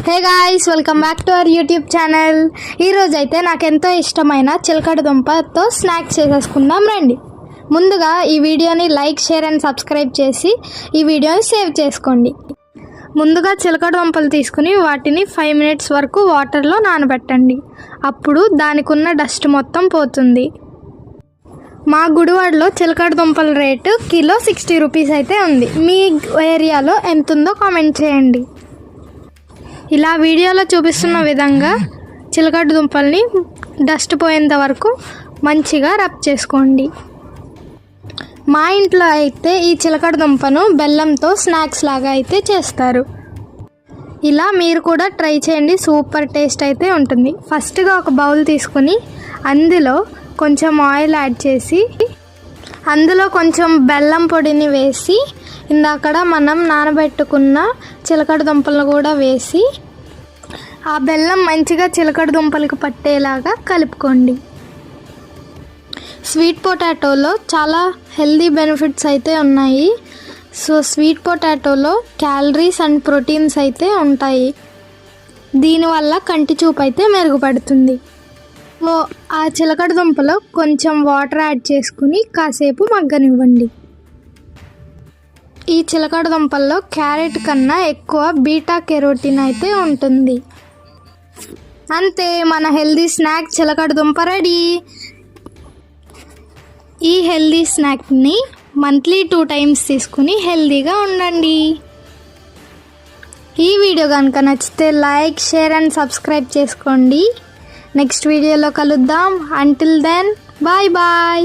Hey guys, welcome back to our YouTube channel. ఈరోజు అయితే నాకు ఎంతో ఇష్టమైన చిలకడ దుంపతో స్నాక్స్ చేసేసుకుందాం రండి. ముందుగా ఈ వీడియోని లైక్, షేర్ అండ్ సబ్స్క్రైబ్ చేసి ఈ వీడియోని సేవ్ చేసుకోండి. ముందుగా చిలకడ దుంపలు తీసుకుని వాటిని 5 minutes వరకు వాటర్లో నానబెట్టండి. అప్పుడు దానికి ఉన్న డస్ట్ మొత్తం పోతుంది. మా గుడివాడలో చిలకడ దుంపల రేటు కిలో 60 రూపీస్ అయితే ఉంది. మీ ఏరియాలో ఎంత ఉందో కామెంట్ చేయండి. ఇలా వీడియోలో చూపిస్తున్న విధంగా చిలకడ దుంపల్ని డస్ట్ పోయేంత వరకు మంచిగా రబ్ చేసుకోండి. మా ఇంట్లో అయితే ఈ చిలకడ దుంపను బెల్లంతో స్నాక్స్ లాగా అయితే చేస్తారు. ఇలా మీరు కూడా ట్రై చేయండి, సూపర్ టేస్ట్ అయితే ఉంటుంది. ఫస్ట్గా ఒక బౌల్ తీసుకుని అందులో కొంచెం ఆయిల్ యాడ్ చేసి అందులో కొంచెం బెల్లం పొడిని వేసి ఇందాకడ మనం నానబెట్టుకున్న చిలకడ దుంపలను కూడా వేసి ఆ బెల్లం మంచిగా చిలకడ దుంపలకు పట్టేలాగా కలుపుకోండి. స్వీట్ పొటాటోలో చాలా హెల్దీ బెనిఫిట్స్ అయితే ఉన్నాయి. సో స్వీట్ పొటాటోలో క్యాలరీస్ అండ్ ప్రోటీన్స్ అయితే ఉంటాయి. దీనివల్ల కంటి చూపు అయితే మెరుగుపడుతుంది. సో ఆ చిలకడ దుంపలో కొంచెం వాటర్ యాడ్ చేసుకుని కాసేపు మగ్గనివ్వండి. ఈ చిలకడ దుంపల్లో క్యారెట్ కన్నా ఎక్కువ బీటా కెరోటిన్ అయితే ఉంటుంది. అంతే, మన హెల్దీ స్నాక్ చిలకడ దుంప రెడీ. ఈ హెల్దీ స్నాక్ని మంత్లీ 2 times తీసుకుని హెల్దీగా ఉండండి. ఈ వీడియో కనుక నచ్చితే లైక్, షేర్ అండ్ సబ్స్క్రైబ్ చేసుకోండి. నెక్స్ట్ వీడియోలో కలుద్దాం. Until then bye bye.